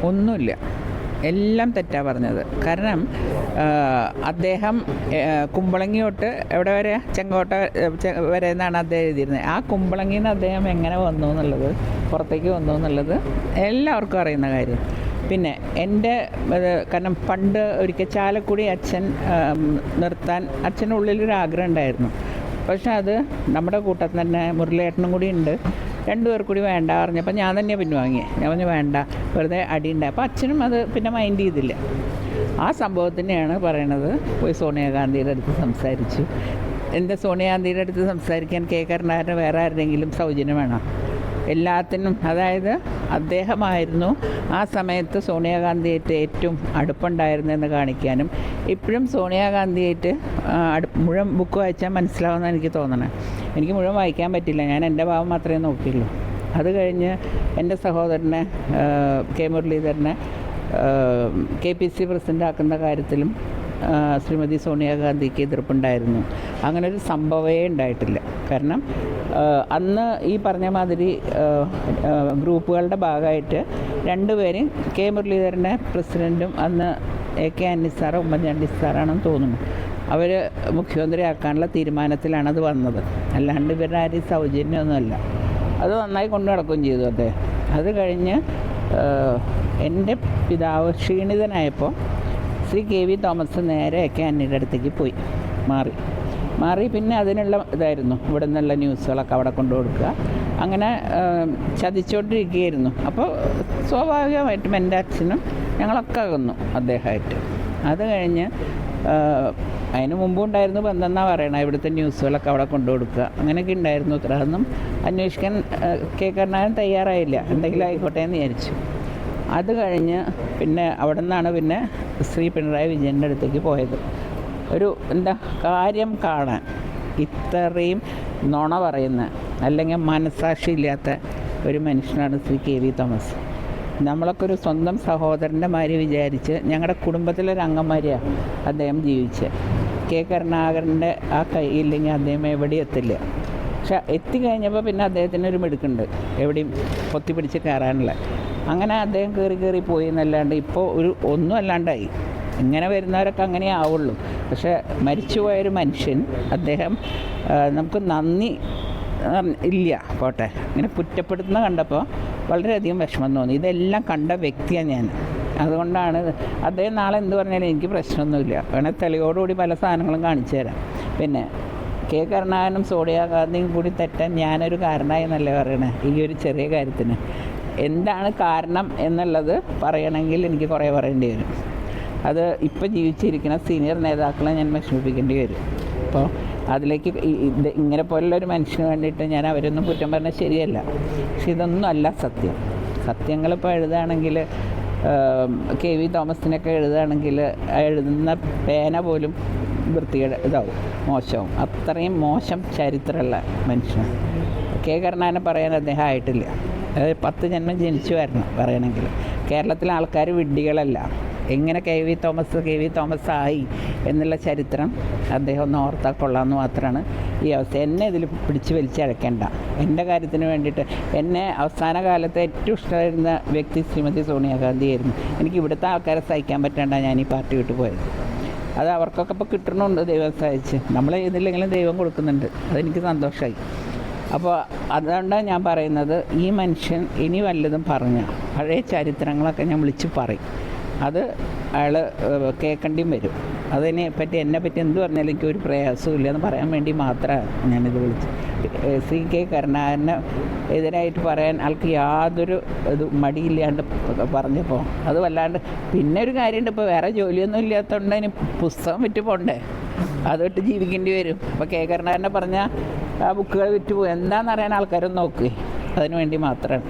ഒന്നുമില്ല, എല്ലാം തെറ്റാ പറഞ്ഞത്. കാരണം അദ്ദേഹം കുമ്പളങ്ങി തൊട്ട് എവിടെ വരെ ചെങ്കോട്ട വരെ എന്നാണ് അദ്ദേഹം എഴുതിയിരുന്നത്. ആ കുമ്പളങ്ങിയിൽ നിന്ന് അദ്ദേഹം എങ്ങനെ വന്നു എന്നുള്ളത്, പുറത്തേക്ക് വന്നു എന്നുള്ളത് എല്ലാവർക്കും അറിയുന്ന കാര്യം. പിന്നെ എൻ്റെ കാരണം പണ്ട് ഒരിക്കൽ ചാലക്കുടി അച്ഛൻ നിർത്താൻ അച്ഛൻ്റെ ഉള്ളിലൊരു ആഗ്രഹം ഉണ്ടായിരുന്നു. പക്ഷെ അത് നമ്മുടെ കൂട്ടത്തിൽ തന്നെ മുരളിയേട്ടനും കൂടി ഉണ്ട്. രണ്ടുപേർ കൂടി വേണ്ട പറഞ്ഞപ്പോൾ ഞാൻ തന്നെ പിൻവാങ്ങി. ഞാൻ പറഞ്ഞു വേണ്ട, വെറുതെ അടിയുണ്ടായി. അപ്പോൾ അച്ഛനും അത് പിന്നെ മൈൻഡ് ചെയ്തില്ല. ആ സംഭവത്തിനെയാണ് പറയണത്. പോയി സോണിയാഗാന്ധിയുടെ അടുത്ത് സംസാരിച്ചു. എൻ്റെ സോണിയാഗാന്ധിയുടെ അടുത്ത് സംസാരിക്കാൻ കെ കരുണാകരന് വേറെ ആരുടെയെങ്കിലും സൗജന്യം വേണം എല്ലാത്തിനും. അതായത് അദ്ദേഹമായിരുന്നു ആ സമയത്ത് സോണിയാഗാന്ധിയായിട്ട് ഏറ്റവും അടുപ്പുണ്ടായിരുന്നതെന്ന് കാണിക്കാനും. ഇപ്പോഴും സോണിയാഗാന്ധിയായിട്ട് മുഴുവൻ ബുക്ക് വായിച്ചാൽ മനസ്സിലാവുമെന്ന് എനിക്ക് തോന്നണേ. എനിക്ക് മുഴുവൻ വായിക്കാൻ പറ്റില്ല, ഞാൻ എൻ്റെ ഭാവം മാത്രമേ നോക്കിയുള്ളൂ. അത് കഴിഞ്ഞ് എൻ്റെ സഹോദരനെ കെ മുരളീധരനെ KPC പ്രസിഡൻ്റ് ആക്കുന്ന കാര്യത്തിലും ശ്രീമതി സോണിയാഗാന്ധിക്ക് എതിർപ്പുണ്ടായിരുന്നു. അങ്ങനെ ഒരു സംഭവമേ ഉണ്ടായിട്ടില്ല. കാരണം അന്ന് ഈ പറഞ്ഞ മാതിരി ഗ്രൂപ്പുകളുടെ ഭാഗമായിട്ട് രണ്ടുപേരും കെ മുരളീധരനെ പ്രസിഡൻറ്റും അന്ന് AK ആൻ്റണി സാറ് ഉമ്മൻചാണ്ടി സാറാണെന്ന് തോന്നുന്നു. അവർ മുഖ്യമന്ത്രിയാക്കാനുള്ള തീരുമാനത്തിലാണ് അത് വന്നത്. അല്ലാണ്ട് ഇവരുടെ ആരും സൗജന്യമൊന്നുമല്ല. അത് നന്നായി കൊണ്ടു നടക്കുകയും ചെയ്തു അദ്ദേഹം. അത് കഴിഞ്ഞ് എൻ്റെ പിതാവ് ക്ഷീണിതനായപ്പോൾ ശ്രീ KV തോമസ് നേരെ AK ആൻ്റണിയുടെ അടുത്തേക്ക് പോയി മാറി. പിന്നെ അതിനുള്ള ഇതായിരുന്നു, ഇവിടെ നിന്നുള്ള ന്യൂസുകളൊക്കെ അവിടെ കൊണ്ടു കൊടുക്കുക. അങ്ങനെ ചതിച്ചുകൊണ്ടിരിക്കുകയായിരുന്നു. അപ്പോൾ സ്വാഭാവികമായിട്ടും എൻ്റെ അച്ഛനും ഞങ്ങളൊക്കെ അകന്നു അദ്ദേഹമായിട്ട്. അത് കഴിഞ്ഞ് അതിന് മുമ്പും ഉണ്ടായിരുന്നു ബന്ധമെന്നാണ് പറയണത്. ഇവിടുത്തെ ന്യൂസുകളൊക്കെ അവിടെ കൊണ്ടു കൊടുക്കുക, അങ്ങനെയൊക്കെ ഉണ്ടായിരുന്നു. അതൊന്നും അന്വേഷിക്കാൻ കെ കരുണാകരൻ തയ്യാറായില്ല. എന്തെങ്കിലും ആയിക്കോട്ടെ എന്ന് വിചാരിച്ചു. അത് കഴിഞ്ഞ് പിന്നെ അവിടെ നിന്നാണ് പിന്നെ ശ്രീ പിണറായി വിജയൻ്റെ അടുത്തേക്ക് പോയത്. ഒരു കാര്യം കാണാൻ ഇത്രയും നുണ പറയുന്ന അല്ലെങ്കിൽ മനസ്സാക്ഷി ഇല്ലാത്ത ഒരു മനുഷ്യനാണ് ശ്രീ KV തോമസ്. നമ്മളൊക്കെ ഒരു സ്വന്തം സഹോദരൻ്റെ മാതിരി വിചാരിച്ച് ഞങ്ങളുടെ കുടുംബത്തിലൊരു അംഗന്മാരെയാണ് അദ്ദേഹം ജീവിച്ചത്. കെ കരുണാകരൻ്റെ ആ കൈയില്ലെങ്കിൽ അദ്ദേഹം എവിടെയും എത്തില്ല. പക്ഷെ എത്തിക്കഴിഞ്ഞപ്പോൾ പിന്നെ അദ്ദേഹത്തിനൊരു മിടുക്കുണ്ട് എവിടെയും പൊത്തിപ്പിടിച്ച് കയറാനുള്ള. അങ്ങനെ അദ്ദേഹം കയറി പോയി എന്നല്ലാണ്ട് ഇപ്പോൾ ഒന്നും അല്ലാണ്ടായി. ഇങ്ങനെ വരുന്നവരൊക്കെ അങ്ങനെ ആവുള്ളൂ. പക്ഷേ മരിച്ചുപോയൊരു മനുഷ്യൻ, അദ്ദേഹം നമുക്ക് നന്ദി ഇല്ല പോട്ടെ, ഇങ്ങനെ കുറ്റപ്പെടുത്തുന്ന കണ്ടപ്പോൾ വളരെയധികം വിഷമം തോന്നി. ഇതെല്ലാം കണ്ട വ്യക്തിയാണ് ഞാൻ. അതുകൊണ്ടാണ് അദ്ദേഹം നാളെ എന്ത് പറഞ്ഞാലും എനിക്ക് പ്രശ്നമൊന്നുമില്ല. വേണേൽ തെളിവോടുകൂടി പല സാധനങ്ങളും കാണിച്ചു തരാം. പിന്നെ കെ കരുണാകരനും സോണിയാഗാന്ധിയും കൂടി തെറ്റാൻ ഞാനൊരു കാരണമായി എന്നല്ലേ പറയണേ ഈ ഒരു ചെറിയ കാര്യത്തിന്. എന്താണ് കാരണം എന്നുള്ളത് പറയണമെങ്കിൽ എനിക്ക് കുറേ പറയേണ്ടി വരും. അത് ഇപ്പോൾ ജീവിച്ചിരിക്കുന്ന സീനിയർ നേതാക്കളെ ഞാൻ വിഷമിപ്പിക്കേണ്ടി വരും. അപ്പോൾ അതിലേക്ക് ഇങ്ങനെ പോലുള്ളൊരു മനുഷ്യന് വേണ്ടിയിട്ട് ഞാൻ അവരൊന്നും കുറ്റം പറഞ്ഞാൽ ശരിയല്ല. പക്ഷെ ഇതൊന്നും അല്ല സത്യം. സത്യങ്ങളിപ്പോൾ എഴുതുകയാണെങ്കിൽ KV തോമസിനൊക്കെ എഴുതുകയാണെങ്കിൽ എഴുതുന്ന പേന പോലും വൃത്തികേട് ഇതാവും, മോശമാവും. അത്രയും മോശം ചരിത്രമുള്ള മനുഷ്യനാണ്. കെ കരുണാകരനെ പറയാൻ അദ്ദേഹം ആയിട്ടില്ല. അതായത് 10 ജന്മം ജനിച്ചു വരണം പറയണമെങ്കിൽ. കേരളത്തിലെ ആൾക്കാർ വിഡ്ഢികളല്ല. എങ്ങനെ KV തോമസ് ആയി എന്നുള്ള ചരിത്രം അദ്ദേഹം ഒന്ന് ഓർത്താൽ കൊള്ളാമെന്ന് മാത്രമാണ് ഈ അവസ്ഥ. എന്നെ ഇതിൽ പിടിച്ച് വലിച്ചഴക്കേണ്ട. എൻ്റെ കാര്യത്തിന് വേണ്ടിയിട്ട് എന്നെ അവസാന കാലത്ത് ഏറ്റവും ഇഷ്ടമായിരുന്ന വ്യക്തി ശ്രീമതി സോണിയാഗാന്ധി ആയിരുന്നു. എനിക്ക് ഇവിടുത്തെ ആൾക്കാരെ സഹിക്കാൻ പറ്റാണ്ടാണ് ഞാൻ ഈ പാർട്ടി വിട്ടു പോയത്. അത് അവർക്കൊക്കെ ഇപ്പോൾ കിട്ടണമുണ്ട്, ദൈവം സഹായിച്ച്. നമ്മൾ ചെയ്തില്ലെങ്കിലും ദൈവം കൊടുക്കുന്നുണ്ട്, അതെനിക്ക് സന്തോഷമായി. അപ്പോൾ അതുകൊണ്ടാണ് ഞാൻ പറയുന്നത്, ഈ മനുഷ്യൻ ഇനി വല്ലതും പറഞ്ഞാൽ പഴയ ചരിത്രങ്ങളൊക്കെ ഞാൻ വിളിച്ച് പറയും. അത് അയാൾ കേൾക്കേണ്ടിയും വരും. അതിനെപ്പറ്റി എന്നെപ്പറ്റി എന്ത് പറഞ്ഞാലും എനിക്കൊരു പ്രയാസവും ഇല്ല എന്ന് പറയാൻ വേണ്ടി മാത്രമാണ് ഞാനിത് വിളിച്ചത്. ശ്രീ കെ കരുണാകരന് എതിരായിട്ട് പറയാൻ ആൾക്ക് യാതൊരു ഇത് മടിയില്ലാണ്ട് പറഞ്ഞപ്പോൾ അത് വല്ലാണ്ട്. പിന്നെ ഒരു കാര്യമുണ്ട്, ഇപ്പോൾ വേറെ ജോലിയൊന്നും ഇല്ലാത്തതുകൊണ്ട് അതിന് പുസ്തകം വിറ്റ് പോകണ്ടേ, അതൊട്ട് ജീവിക്കേണ്ടി വരും. അപ്പോൾ കെ കരുണാകരനെ പറഞ്ഞാൽ ആ ബുക്കുകൾ വിറ്റ് പോകും. എന്താണെന്നറിയാൻ ആൾക്കാരൊന്നും നോക്കുക, അതിനു വേണ്ടി മാത്രമാണ്.